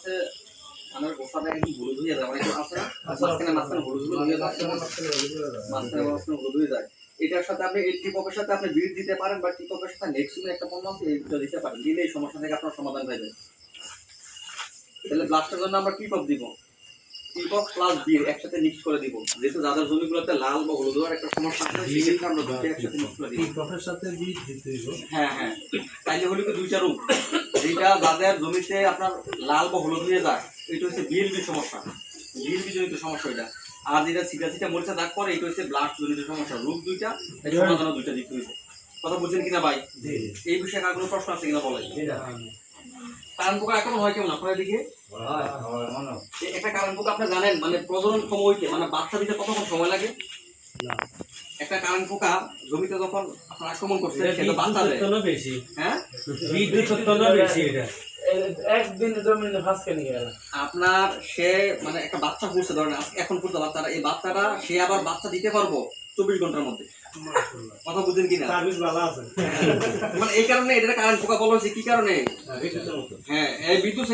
হচ্ছে আমার গোসাটা একদম হলুদ হয়ে যায়, অনেক আছে না মাঝখানে হলুদ হয়ে যায়, মাঝখানে হলুদ হয়ে যায়। এটার সাথে আপনি এই টিপকের সাথে আপনি বিট দিতে পারেন, বা টিপকের সাথে নেক্সট একটা পণ্য আছে এইটা দিতে পারেন, দিলে এই সমস্যা থেকে আপনার সমাধান হয়ে যাবে। তাহলে ব্লাস্টের জন্য আমরা টিপক দিব, টিপক প্লাস বিট একসাথে মিক্স করে দিব, যেহেতু যাদের জমিগুলোতে লাল বা হলুদ হওয়ার একটা সমস্যা আছে সেক্ষেত্রে আমরা দুটো একসাথে মিক্স করে দিব। টিপকের সাথে বিট দিতে দিব। হ্যাঁ হ্যাঁ, তাইলে হলো কি দুইটা রূপ, যেটা যাদের জমিতে আপনার লাল বা হলুদ হয়ে যায় এটা হচ্ছে বিএলবি সমস্যা, বিএলবি জনিত সমস্যা এটা। আর যেটা সিটা মরিচা দাগ করে এটা হচ্ছে ব্লাড জনিত সমস্যা। রূপ দুইটা, এই সমাধান দুইটা দিতে হইব। কথা বুঝছেন কিনা ভাই? এই বিষয়ে আর কোনো প্রশ্ন আছে কিনা বলেন? কারণ পোকা এখন হয় কেমন আপনার দিকে? একটা কারণ পোকা আপনি জানেন মানে প্রজনন সময়তে মানে বাচ্চা দিতে কতক্ষণ সময় লাগে? একটা কারণ পোকা জমিতে যখন আপনার আক্রমণ করছে সেটা বাচ্চা দেয় বেশি। হ্যাঁ, বেশি এটা একদিন জমিনে ফাঁসকে নিয়ে গেল আপনার সে মানে একটা বাচ্চা ফুটছে ধরেন এখন ফুটছে বাচ্চাটা, এই বাচ্চাটা সে আবার বাচ্চা দিতে পারবো 24 ঘন্টার মধ্যে। কথা বুঝছেন কিনা? ভালো আছে মানে এই কারণে এটা কারেন্ট পোকা বলা হয়েছে, কি কারণে? হ্যাঁ, এই বিদ্যুৎ